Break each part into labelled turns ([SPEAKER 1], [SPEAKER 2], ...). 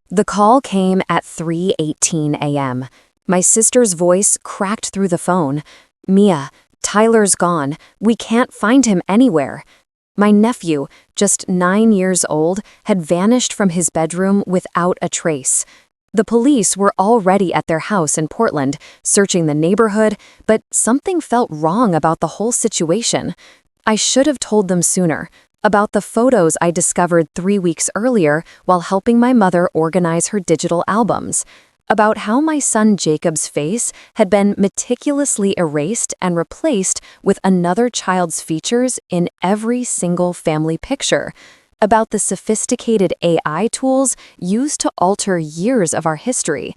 [SPEAKER 1] The call came at 3:18 a.m. My sister's voice cracked through the phone. "Mia, Tyler's gone. We can't find him anywhere." My nephew, just 9 years old, had vanished from his bedroom without a trace. The police were already at their house in Portland, searching the neighborhood, but something felt wrong about the whole situation. I should have told them sooner, about the photos I discovered 3 weeks earlier while helping my mother organize her digital albums, about how my son Jacob's face had been meticulously erased and replaced with another child's features in every single family picture, about the sophisticated AI tools used to alter years of our history,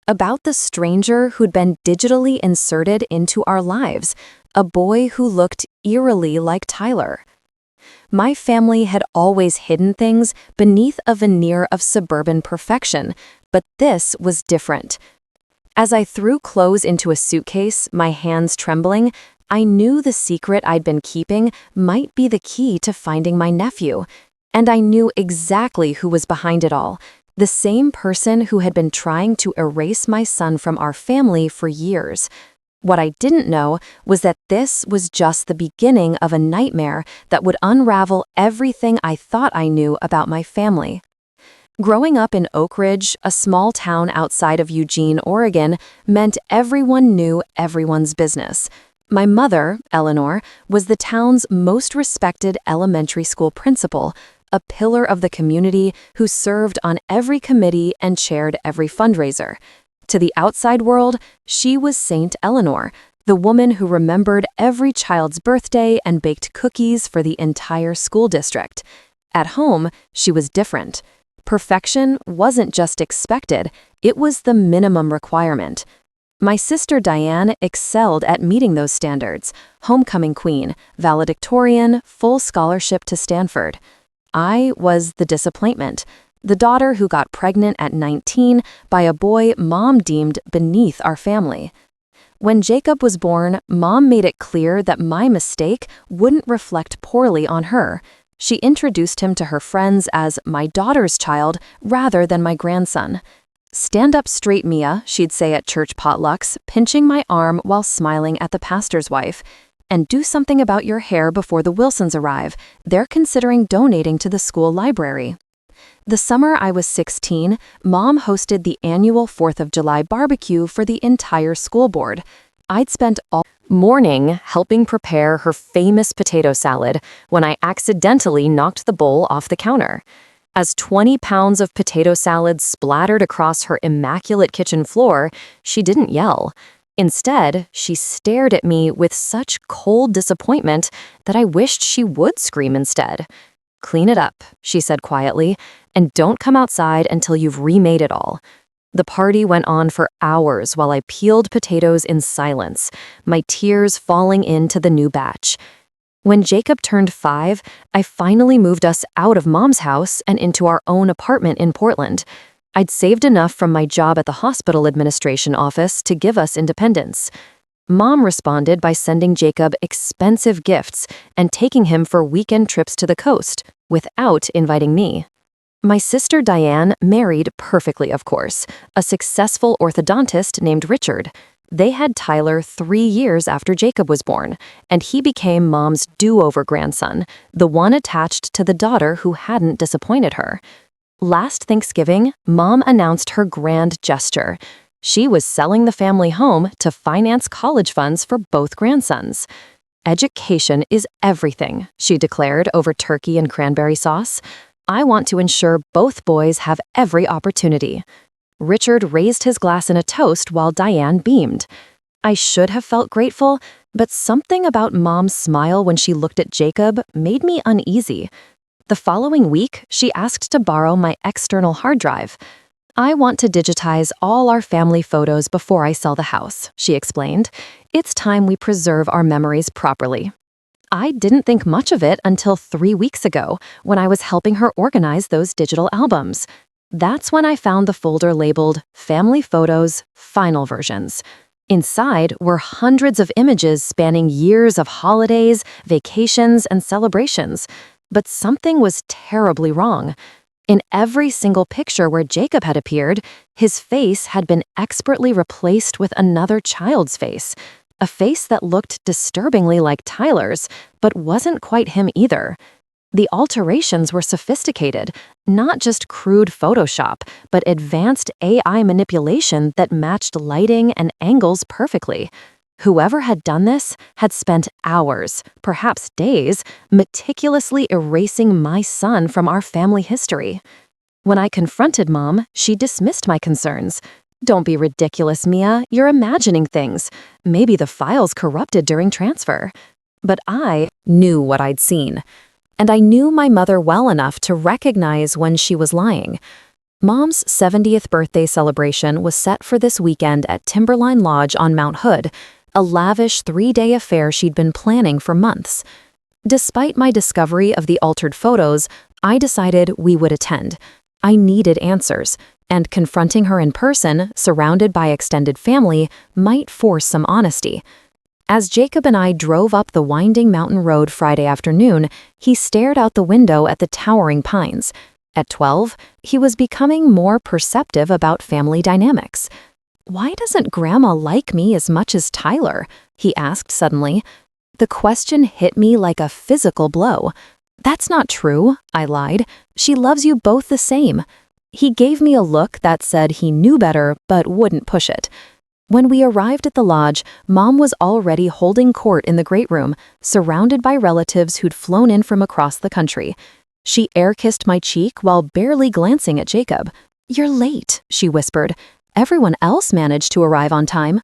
[SPEAKER 1] about the stranger who'd been digitally inserted into our lives, a boy who looked eerily like Tyler. My family had always hidden things beneath a veneer of suburban perfection, but this was different. As I threw clothes into a suitcase, my hands trembling, I knew the secret I'd been keeping might be the key to finding my nephew. And I knew exactly who was behind it all, the same person who had been trying to erase my son from our family for years. What I didn't know was that this was just the beginning of a nightmare that would unravel everything I thought I knew about my family. Growing up in Oak Ridge, a small town outside of Eugene, Oregon, meant everyone knew everyone's business. My mother, Eleanor, was the town's most respected elementary school principal, a pillar of the community who served on every committee and chaired every fundraiser. To the outside world, she was Saint Eleanor, the woman who remembered every child's birthday and baked cookies for the entire school district. At home, she was different. Perfection wasn't just expected, it was the minimum requirement. My sister Diane excelled at meeting those standards, homecoming queen, valedictorian, full scholarship to Stanford. I was the disappointment, the daughter who got pregnant at 19 by a boy Mom deemed beneath our family. When Jacob was born, Mom made it clear that my mistake wouldn't reflect poorly on her. She introduced him to her friends as my daughter's child rather than my grandson. "Stand up straight, Mia," she'd say at church potlucks, pinching my arm while smiling at the pastor's wife. "And do something about your hair before the Wilsons arrive. They're considering donating to the school library." The summer I was 16, Mom hosted the annual 4th of July barbecue for the entire school board. I'd spent all morning helping prepare her famous potato salad when I accidentally knocked the bowl off the counter. As 20 pounds of potato salad splattered across her immaculate kitchen floor, she didn't yell. Instead, she stared at me with such cold disappointment that I wished she would scream instead. "Clean it up," she said quietly, "and don't come outside until you've remade it all." The party went on for hours while I peeled potatoes in silence, my tears falling into the new batch. When Jacob turned 5, I finally moved us out of Mom's house and into our own apartment in Portland. I'd saved enough from my job at the hospital administration office to give us independence. Mom responded by sending Jacob expensive gifts and taking him for weekend trips to the coast, without inviting me. My sister Diane married perfectly, of course, a successful orthodontist named Richard. They had Tyler 3 years after Jacob was born, and he became Mom's do-over grandson, the one attached to the daughter who hadn't disappointed her. Last Thanksgiving, Mom announced her grand gesture. She was selling the family home to finance college funds for both grandsons. "Education is everything," she declared over turkey and cranberry sauce. "I want to ensure both boys have every opportunity." Richard raised his glass in a toast while Diane beamed. I should have felt grateful, but something about Mom's smile when she looked at Jacob made me uneasy. The following week, she asked to borrow my external hard drive. "I want to digitize all our family photos before I sell the house," she explained. "It's time we preserve our memories properly." I didn't think much of it until 3 weeks ago, when I was helping her organize those digital albums. That's when I found the folder labeled Family Photos, Final Versions. Inside were hundreds of images spanning years of holidays, vacations, and celebrations. But something was terribly wrong. In every single picture where Jacob had appeared, his face had been expertly replaced with another child's face, a face that looked disturbingly like Tyler's, but wasn't quite him either. The alterations were sophisticated, not just crude Photoshop, but advanced AI manipulation that matched lighting and angles perfectly. Whoever had done this had spent hours, perhaps days, meticulously erasing my son from our family history. When I confronted Mom, she dismissed my concerns. "Don't be ridiculous, Mia. You're imagining things. Maybe the file's corrupted during transfer." But I knew what I'd seen. And I knew my mother well enough to recognize when she was lying. Mom's 70th birthday celebration was set for this weekend at Timberline Lodge on Mount Hood, a lavish 3-day affair she'd been planning for months. Despite my discovery of the altered photos, I decided we would attend. I needed answers, and confronting her in person, surrounded by extended family, might force some honesty. As Jacob and I drove up the winding mountain road Friday afternoon, he stared out the window at the towering pines. At 12, he was becoming more perceptive about family dynamics. "Why doesn't Grandma like me as much as Tyler?" he asked suddenly. The question hit me like a physical blow. "That's not true," I lied. "She loves you both the same." He gave me a look that said he knew better but wouldn't push it. When we arrived at the lodge, Mom was already holding court in the great room, surrounded by relatives who'd flown in from across the country. She air-kissed my cheek while barely glancing at Jacob. "You're late," she whispered. "Everyone else managed to arrive on time."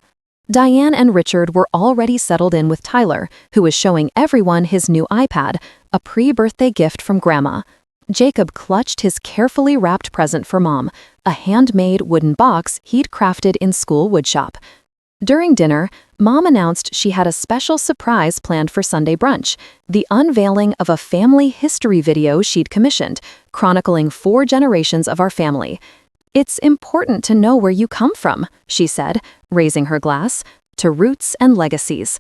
[SPEAKER 1] Diane and Richard were already settled in with Tyler, who was showing everyone his new iPad, a pre-birthday gift from Grandma. Jacob clutched his carefully wrapped present for Mom, a handmade wooden box he'd crafted in school woodshop. During dinner, Mom announced she had a special surprise planned for Sunday brunch, the unveiling of a family history video she'd commissioned, chronicling 4 generations of our family. "It's important to know where you come from," she said, raising her glass, "to roots and legacies."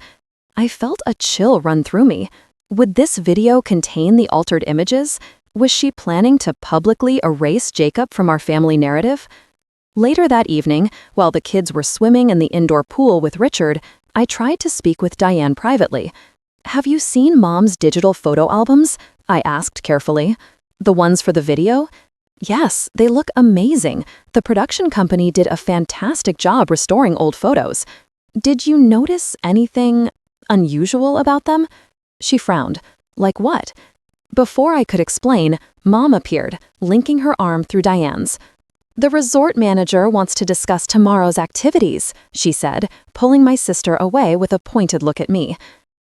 [SPEAKER 1] I felt a chill run through me. Would this video contain the altered images? Was she planning to publicly erase Jacob from our family narrative? Later that evening, while the kids were swimming in the indoor pool with Richard, I tried to speak with Diane privately. "Have you seen Mom's digital photo albums?" I asked carefully. "The ones for the video?" "Yes, they look amazing. The production company did a fantastic job restoring old photos. Did you notice anything unusual about them?" She frowned. "Like what?" Before I could explain, Mom appeared, linking her arm through Diane's. "The resort manager wants to discuss tomorrow's activities," she said, pulling my sister away with a pointed look at me.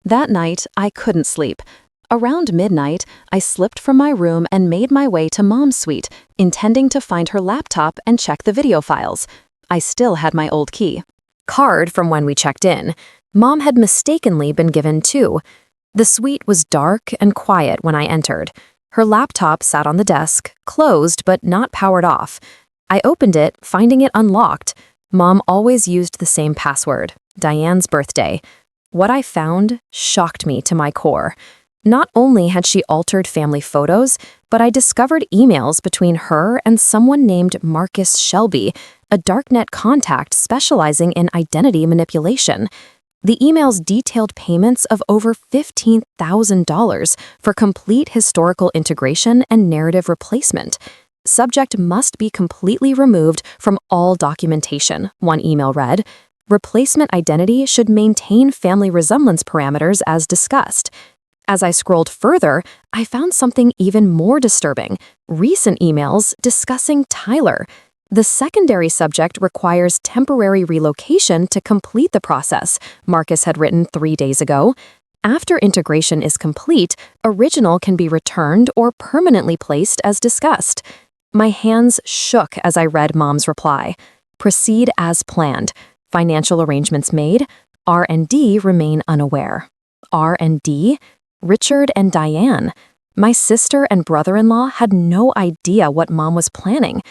[SPEAKER 1] That night, I couldn't sleep. Around midnight, I slipped from my room and made my way to Mom's suite, intending to find her laptop and check the video files. I still had my old key. Card from when we checked in. Mom had mistakenly been given 2. The suite was dark and quiet when I entered. Her laptop sat on the desk, closed but not powered off. I opened it, finding it unlocked. Mom always used the same password, Diane's birthday. What I found shocked me to my core. Not only had she altered family photos, but I discovered emails between her and someone named Marcus Shelby, a darknet contact specializing in identity manipulation. The emails detailed payments of over $15,000 for complete historical integration and narrative replacement. Subject must be completely removed from all documentation, one email read. Replacement identity should maintain family resemblance parameters as discussed. As I scrolled further, I found something even more disturbing: recent emails discussing Tyler. The secondary subject requires temporary relocation to complete the process, Marcus had written 3 days ago. After integration is complete, original can be returned or permanently placed as discussed. My hands shook as I read Mom's reply. Proceed as planned. Financial arrangements made. R&D remain unaware. R&D? Richard and Diane. My sister and brother-in-law had no idea what Mom was planning.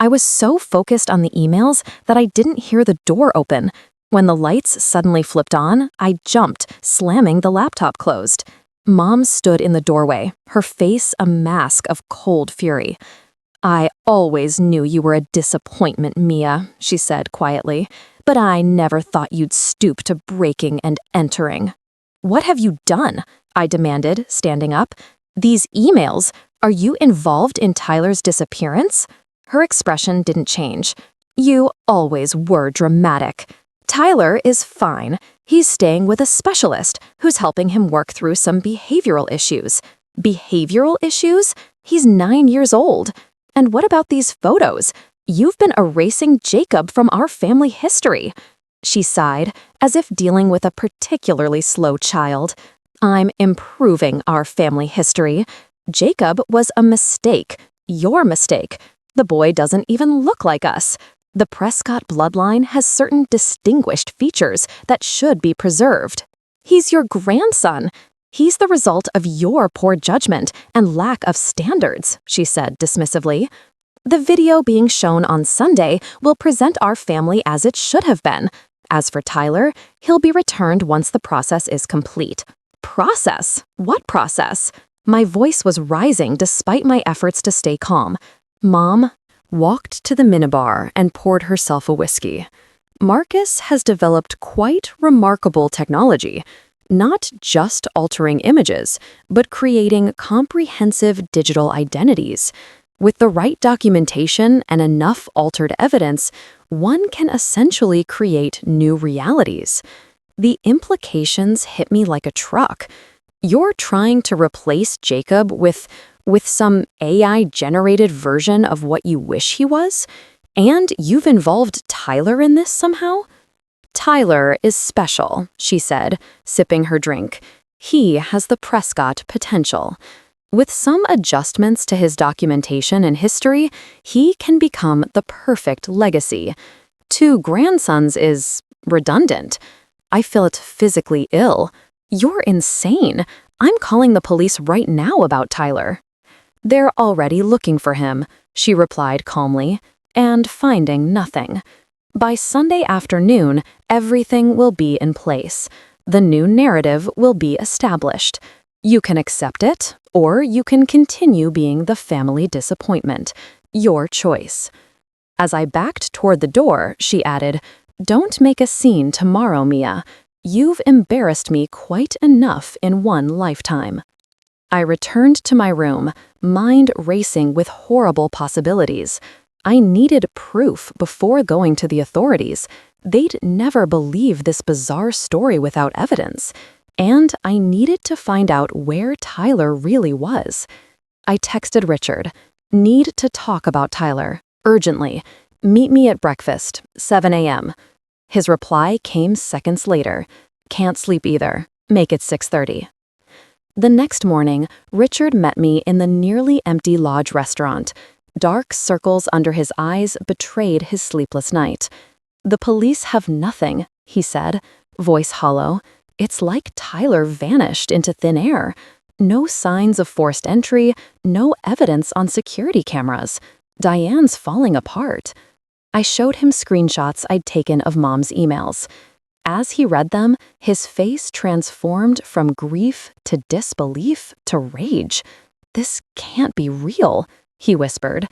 [SPEAKER 1] I was so focused on the emails that I didn't hear the door open. When the lights suddenly flipped on, I jumped, slamming the laptop closed. Mom stood in the doorway, her face a mask of cold fury.
[SPEAKER 2] "I always knew you were a disappointment, Mia," she said quietly, "but I never thought you'd stoop to breaking and entering." "What have you done?" I demanded, standing up. "These emails, are you involved in Tyler's disappearance?" Her expression didn't change. "You always were dramatic. Tyler is fine. He's staying with a specialist who's helping him work through some behavioral issues." Behavioral issues? He's 9 years old. And what about these photos? You've been erasing Jacob from our family history. She sighed, as if dealing with a particularly slow child. "I'm improving our family history. Jacob was a mistake. Your mistake. The boy doesn't even look like us. The Prescott bloodline has certain distinguished features that should be preserved. He's your grandson. He's the result of your poor judgment and lack of standards," she said dismissively. "The video being shown on Sunday will present our family as it should have been. As for Tyler, he'll be returned once the process is complete." Process? What process? My voice was rising despite my efforts to stay calm. Mom walked to the minibar and poured herself a whiskey. "Marcus has developed quite remarkable technology. Not just altering images, but creating comprehensive digital identities. With the right documentation and enough altered evidence, one can essentially create new realities." The implications hit me like a truck. You're trying to replace Jacob with some AI-generated version of what you wish he was? And you've involved Tyler in this somehow? "Tyler is special," she said, sipping her drink. "He has the Prescott potential. With some adjustments to his documentation and history, he can become the perfect legacy. 2 grandsons is redundant. I felt physically ill. You're insane. I'm calling the police right now about Tyler." "They're already looking for him," she replied calmly, "and finding nothing. By Sunday afternoon, everything will be in place. The new narrative will be established. You can accept it, or you can continue being the family disappointment. Your choice." As I backed toward the door, she added, "Don't make a scene tomorrow, Mia. You've embarrassed me quite enough in one lifetime." I returned to my room, mind racing with horrible possibilities. I needed proof before going to the authorities. They'd never believe this bizarre story without evidence. And I needed to find out where Tyler really was. I texted Richard, "Need to talk about Tyler, urgently. Meet me at breakfast, 7 a.m. His reply came seconds later, "Can't sleep either. Make it 6:30. The next morning, Richard met me in the nearly empty lodge restaurant. Dark circles under his eyes betrayed his sleepless night. "The police have nothing," he said, voice hollow. "It's like Tyler vanished into thin air. No signs of forced entry, no evidence on security cameras. Diane's falling apart." I showed him screenshots I'd taken of Mom's emails. As he read them, his face transformed from grief to disbelief to rage. "This can't be real," he whispered.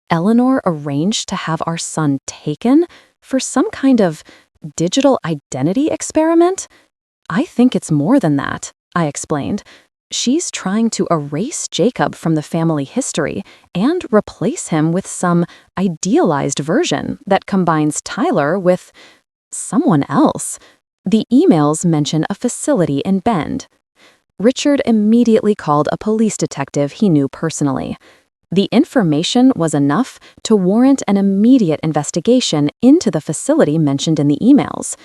[SPEAKER 2] "Eleanor arranged to have our son taken for some kind of digital identity experiment?" "I think it's more than that," I explained. "She's trying to erase Jacob from the family history and replace him with some idealized version that combines Tyler with someone else. The emails mention a facility in Bend." Richard immediately called a police detective he knew personally. The information was enough to warrant an immediate investigation into the facility mentioned in the emails.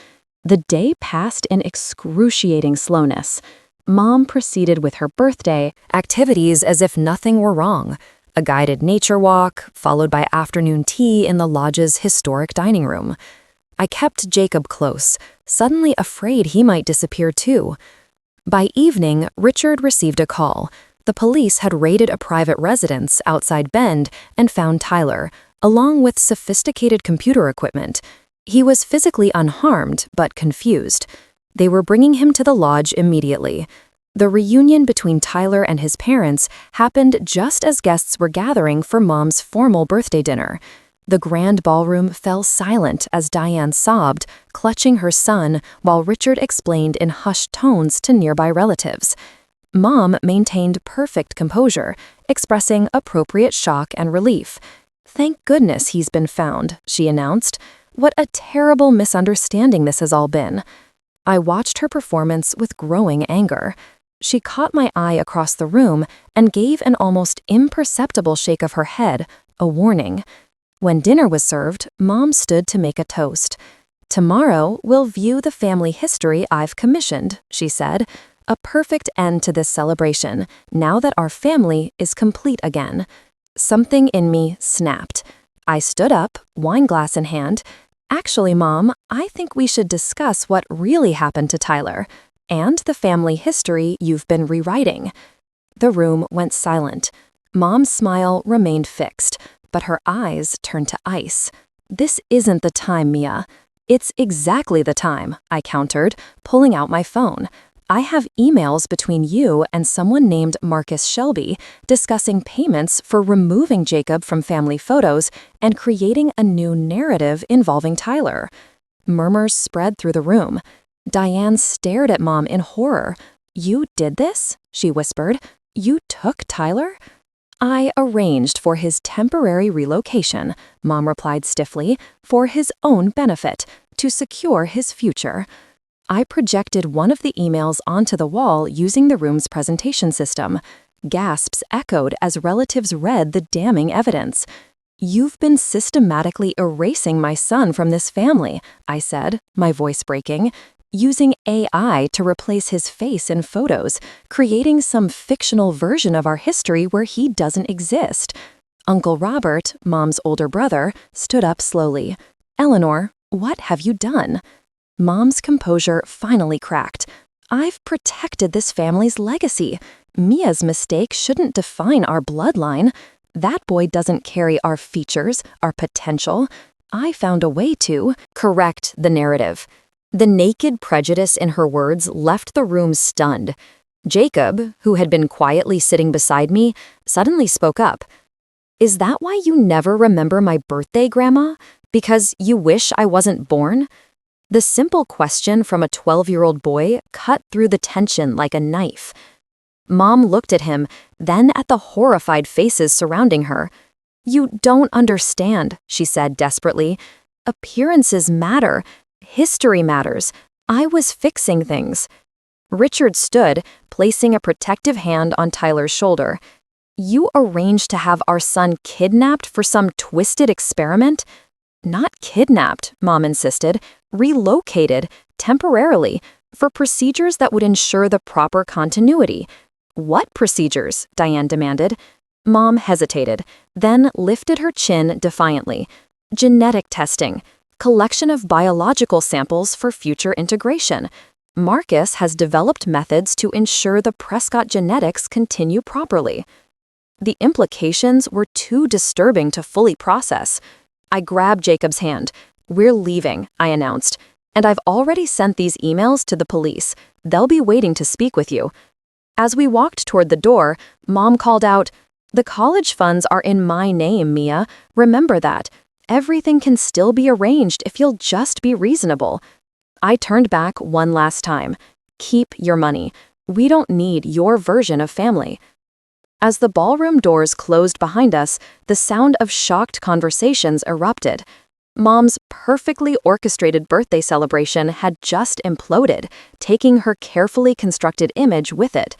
[SPEAKER 2] The day passed in excruciating slowness. Mom proceeded with her birthday activities as if nothing were wrong. A guided nature walk, followed by afternoon tea in the lodge's historic dining room. I kept Jacob close, suddenly afraid he might disappear too. By evening, Richard received a call. The police had raided a private residence outside Bend and found Tyler, along with sophisticated computer equipment. He was physically unharmed, but confused. They were bringing him to the lodge immediately.
[SPEAKER 1] The reunion between Tyler and his parents happened just as guests were gathering for Mom's formal birthday dinner. The grand ballroom fell silent as Diane sobbed, clutching her son, while Richard explained in hushed tones to nearby relatives. Mom maintained perfect composure, expressing appropriate shock and relief. "Thank goodness he's been found," she announced. "What a terrible misunderstanding this has all been." I watched her performance with growing anger. She caught my eye across the room and gave an almost imperceptible shake of her head, a warning. When dinner was served, Mom stood to make a toast. "Tomorrow, we'll view the family history I've commissioned," she said. "A perfect end to this celebration, now that our family is complete again." Something in me snapped. I stood up, wine glass in hand. "Actually, Mom, I think we should discuss what really happened to Tyler, and the family history you've been rewriting." The room went silent. Mom's smile remained fixed, but her eyes turned to ice. "This isn't the time, Mia." "It's exactly the time," I countered, pulling out my phone. "I have emails between you and someone named Marcus Shelby discussing payments for removing Jacob from family photos and creating a new narrative involving Tyler." Murmurs spread through the room. Diane stared at Mom in horror. "You did this?" she whispered. "You took Tyler?" "I arranged for his temporary relocation," Mom replied stiffly, "for his own benefit, to secure his future." I projected one of the emails onto the wall using the room's presentation system. Gasps echoed as relatives read the damning evidence. "You've been systematically erasing my son from this family," I said, my voice breaking, "using AI to replace his face in photos, creating some fictional version of our history where he doesn't exist." Uncle Robert, Mom's older brother, stood up slowly. "Eleanor, what have you done?" Mom's composure finally cracked. "I've protected this family's legacy. Mia's mistake shouldn't define our bloodline. That boy doesn't carry our features, our potential. I found a way to correct the narrative." The naked prejudice in her words left the room stunned. Jacob, who had been quietly sitting beside me, suddenly spoke up. "Is that why you never remember my birthday, Grandma? Because you wish I wasn't born?" The simple question from a 12-year-old boy cut through the tension like a knife. Mom looked at him, then at the horrified faces surrounding her. "You don't understand," she said desperately. "Appearances matter. History matters. I was fixing things." Richard stood, placing a protective hand on Tyler's shoulder. "You arranged to have our son kidnapped for some twisted experiment?" "Not kidnapped," Mom insisted. "Relocated, temporarily, for procedures that would ensure the proper continuity." "What procedures?" Diane demanded. Mom hesitated, then lifted her chin defiantly. "Genetic testing. Collection of biological samples for future integration. Marcus has developed methods to ensure the Prescott genetics continue properly." The implications were too disturbing to fully process. I grabbed Jacob's hand. "We're leaving," I announced. "And I've already sent these emails to the police. They'll be waiting to speak with you." As we walked toward the door, Mom called out, "The college funds are in my name, Mia. Remember that. Everything can still be arranged if you'll just be reasonable." I turned back one last time. "Keep your money. We don't need your version of family." As the ballroom doors closed behind us, the sound of shocked conversations erupted. Mom's perfectly orchestrated birthday celebration had just imploded, taking her carefully constructed image with it.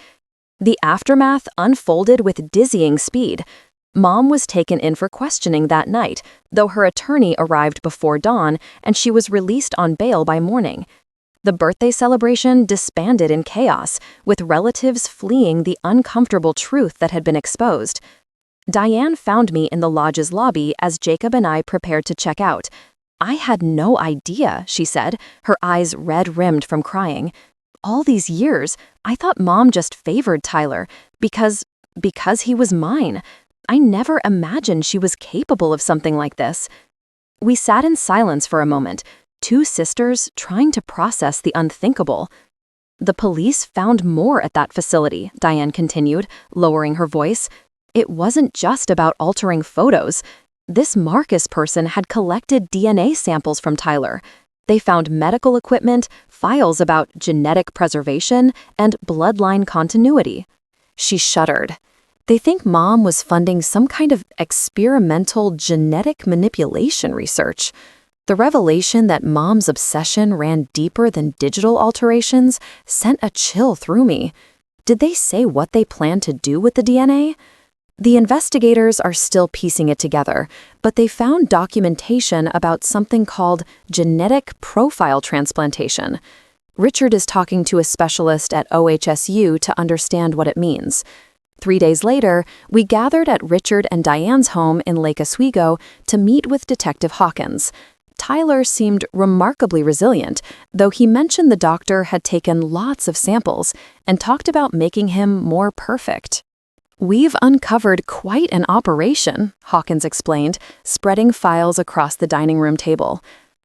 [SPEAKER 1] The aftermath unfolded with dizzying speed. Mom was taken in for questioning that night, though her attorney arrived before dawn and she was released on bail by morning. The birthday celebration disbanded in chaos, with relatives fleeing the uncomfortable truth that had been exposed. Diane found me in the lodge's lobby as Jacob and I prepared to check out. "I had no idea," she said, her eyes red-rimmed from crying. "All these years, I thought Mom just favored Tyler because he was mine. I never imagined she was capable of something like this." We sat in silence for a moment, two sisters trying to process the unthinkable.
[SPEAKER 2] The police found more at that facility, Diane continued, lowering her voice. It wasn't just about altering photos. This Marcus person had collected DNA samples from Tyler. They found medical equipment, files about genetic preservation, and bloodline continuity. She shuddered. They think Mom was funding some kind of experimental genetic manipulation research. The revelation that Mom's obsession ran deeper than digital alterations sent a chill through me. Did they say what they planned to do with the DNA? The investigators are still piecing it together, but they found documentation about something called genetic profile transplantation. Richard is talking to a specialist at OHSU to understand what it means. 3 days later, we gathered at Richard and Diane's home in Lake Oswego to meet with Detective Hawkins. Tyler seemed remarkably resilient, though he mentioned the doctor had taken lots of samples and talked about making him more perfect. "We've uncovered quite an operation," Hawkins explained, spreading files across the dining room table.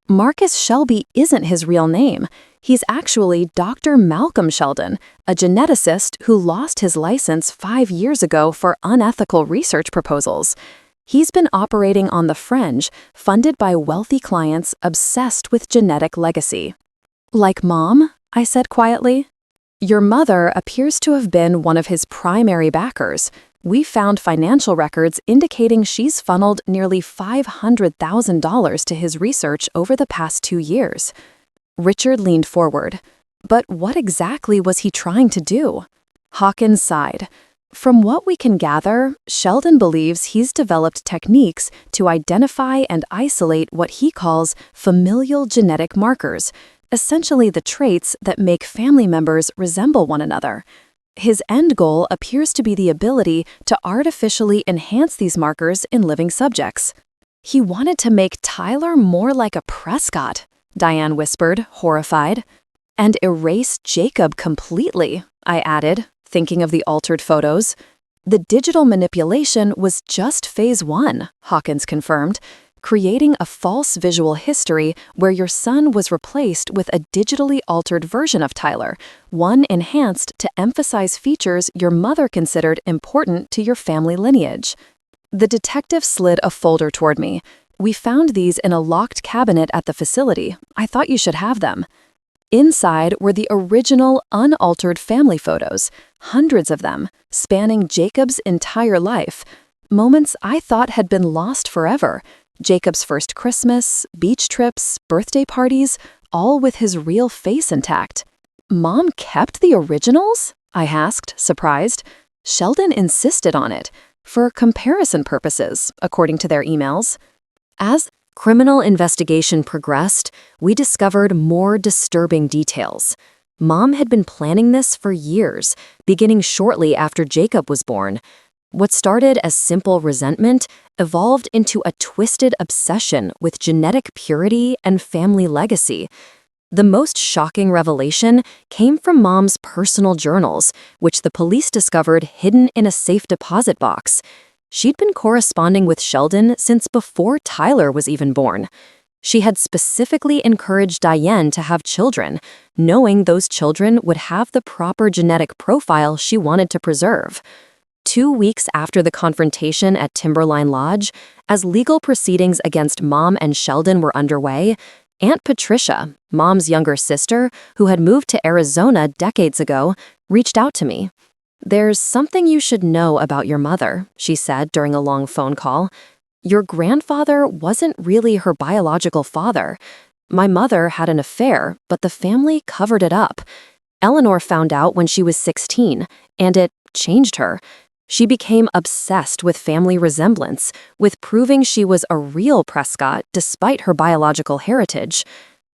[SPEAKER 2] "Marcus Shelby isn't his real name. He's actually Dr. Malcolm Sheldon, a geneticist who lost his license 5 years ago for unethical research proposals. He's been operating on the fringe, funded by wealthy clients obsessed with genetic legacy." "Like Mom?" I said quietly. "Your mother appears to have been one of his primary backers. We found financial records indicating she's funneled nearly $500,000 to his research over the past 2 years. Richard leaned forward. "But what exactly was he trying to do?" Hawkins sighed. "From what we can gather, Sheldon believes he's developed techniques to identify and isolate what he calls familial genetic markers, essentially the traits that make family members resemble one another. His end goal appears to be the ability to artificially enhance these markers in living subjects." "He wanted to make Tyler more like a Prescott," Diane whispered, horrified. "And erase Jacob completely," I added, thinking of the altered photos. "The digital manipulation was just phase 1, Hawkins confirmed, creating a false visual history where your son was replaced with a digitally altered version of Tyler, one enhanced to emphasize features your mother considered important to your family lineage." The detective slid a folder toward me. "We found these in a locked cabinet at the facility. I thought you should have them." Inside were the original, unaltered family photos, hundreds of them, spanning Jacob's entire life. Moments I thought had been lost forever. Jacob's first Christmas, beach trips, birthday parties, all with his real face intact. "Mom kept the originals?" I asked, surprised. "Sheldon insisted on it, for comparison purposes, according to their emails." As criminal investigation progressed, we discovered more disturbing details. Mom had been planning this for years, beginning shortly after Jacob was born. What started as simple resentment evolved into a twisted obsession with genetic purity and family legacy. The most shocking revelation came from Mom's personal journals, which the police discovered hidden in a safe deposit box. She'd been corresponding with Sheldon since before Tyler was even born. She had specifically encouraged Diane to have children, knowing those children would have the proper genetic profile she wanted to preserve. 2 weeks after the confrontation at Timberline Lodge, as legal proceedings against Mom and Sheldon were underway, Aunt Patricia, Mom's younger sister, who had moved to Arizona decades ago, reached out to me. "There's something you should know about your mother," she said during a long phone call. "Your grandfather wasn't really her biological father. My mother had an affair, but the family covered it up. Eleanor found out when she was 16, and it changed her. She became obsessed with family resemblance, with proving she was a real Prescott despite her biological heritage.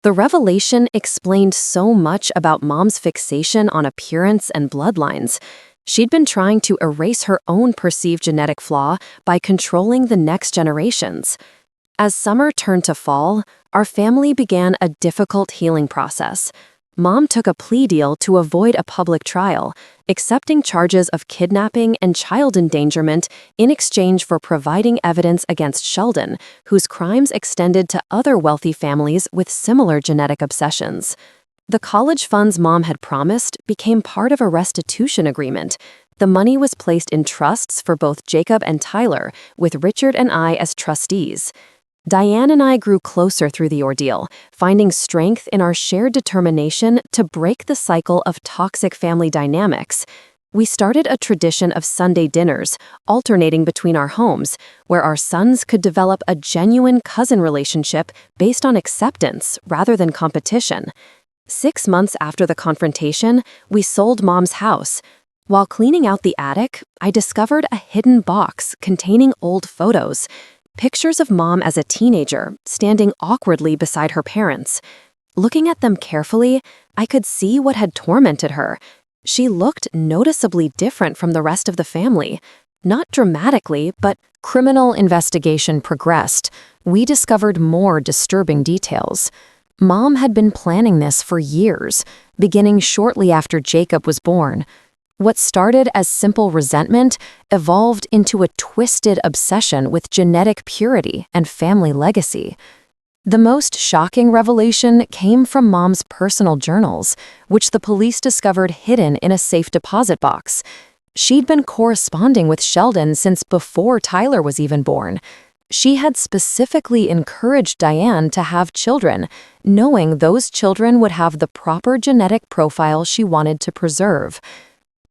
[SPEAKER 2] The revelation explained so much about Mom's fixation on appearance and bloodlines. She'd been trying to erase her own perceived genetic flaw by controlling the next generations." As summer turned to fall, our family began a difficult healing process. Mom took a plea deal to avoid a public trial, accepting charges of kidnapping and child endangerment in exchange for providing evidence against Sheldon, whose crimes extended to other wealthy families with similar genetic obsessions.
[SPEAKER 1] The college funds Mom had promised became part of a restitution agreement. The money was placed in trusts for both Jacob and Tyler, with Richard and I as trustees. Diane and I grew closer through the ordeal, finding strength in our shared determination to break the cycle of toxic family dynamics. We started a tradition of Sunday dinners, alternating between our homes, where our sons could develop a genuine cousin relationship based on acceptance rather than competition. 6 months after the confrontation, we sold Mom's house. While cleaning out the attic, I discovered a hidden box containing old photos, pictures of Mom as a teenager, standing awkwardly beside her parents. Looking at them carefully, I could see what had tormented her. She looked noticeably different from the rest of the family. Not dramatically, but criminal investigation progressed. We discovered more disturbing details. Mom had been planning this for years, beginning shortly after Jacob was born. What started as simple resentment evolved into a twisted obsession with genetic purity and family legacy. The most shocking revelation came from Mom's personal journals, which the police discovered hidden in a safe deposit box. She'd been corresponding with Sheldon since before Tyler was even born. She had specifically encouraged Diane to have children, knowing those children would have the proper genetic profile she wanted to preserve.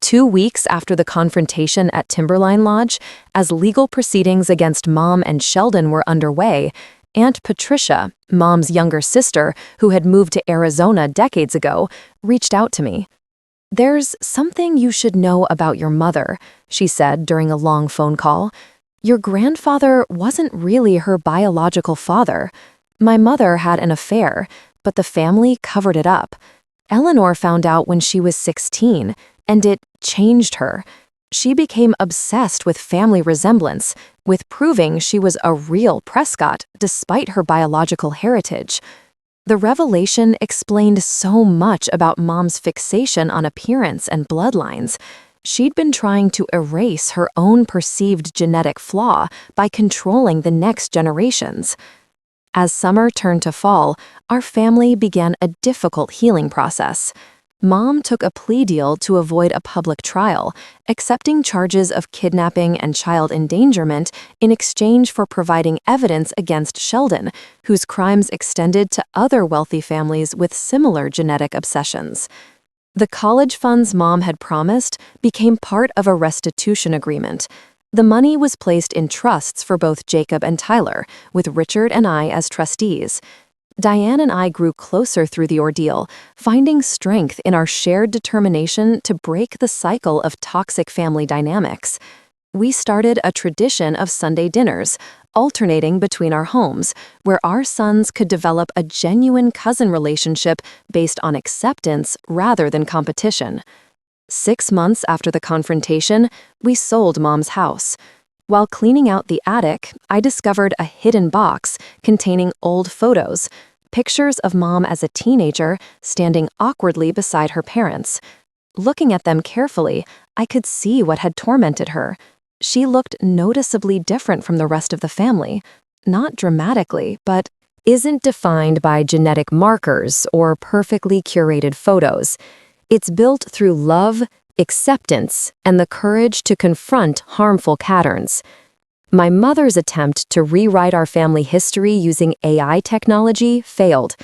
[SPEAKER 1] 2 weeks after the confrontation at Timberline Lodge, as legal proceedings against Mom and Sheldon were underway, Aunt Patricia, Mom's younger sister, who had moved to Arizona decades ago, reached out to me. "There's something you should know about your mother," she said during a long phone call. "Your grandfather wasn't really her biological father. My mother had an affair, but the family covered it up. Eleanor found out when she was 16, and it changed her. She became obsessed with family resemblance, with proving she was a real Prescott despite her biological heritage. The revelation explained so much about Mom's fixation on appearance and bloodlines. She'd been trying to erase her own perceived genetic flaw by controlling the next generations. As summer turned to fall, our family began a difficult healing process. Mom took a plea deal to avoid a public trial, accepting charges of kidnapping and child endangerment in exchange for providing evidence against Sheldon, whose crimes extended to other wealthy families with similar genetic obsessions. The college funds Mom had promised became part of a restitution agreement. The money was placed in trusts for both Jacob and Tyler, with Richard and I as trustees. Diane and I grew closer through the ordeal, finding strength in our shared determination to break the cycle of toxic family dynamics. We started a tradition of Sunday dinners, alternating between our homes, where our sons could develop a genuine cousin relationship based on acceptance rather than competition. 6 months after the confrontation, we sold Mom's house. While cleaning out the attic, I discovered a hidden box containing old photos, pictures of Mom as a teenager standing awkwardly beside her parents. Looking at them carefully, I could see what had tormented her. She looked noticeably different from the rest of the family, not dramatically, but isn't defined by genetic markers or perfectly curated photos. It's built through love, acceptance, and the courage to confront harmful patterns. My mother's attempt to rewrite our family history using AI technology failed,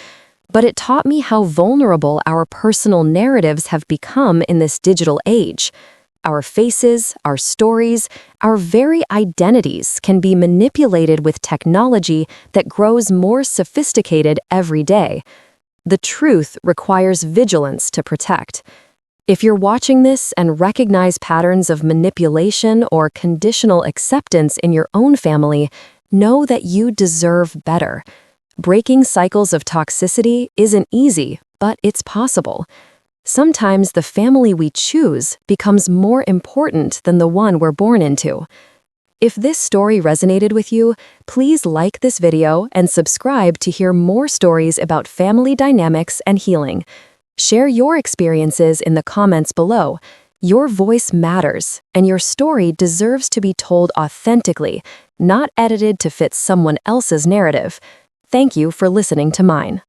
[SPEAKER 1] but it taught me how vulnerable our personal narratives have become in this digital age. Our faces, our stories, our very identities can be manipulated with technology that grows more sophisticated every day. The truth requires vigilance to protect. If you're watching this and recognize patterns of manipulation or conditional acceptance in your own family, know that you deserve better. Breaking cycles of toxicity isn't easy, but it's possible. Sometimes the family we choose becomes more important than the one we're born into. If this story resonated with you, please like this video and subscribe to hear more stories about family dynamics and healing. Share your experiences in the comments below. Your voice matters, and your story deserves to be told authentically, not edited to fit someone else's narrative. Thank you for listening to mine.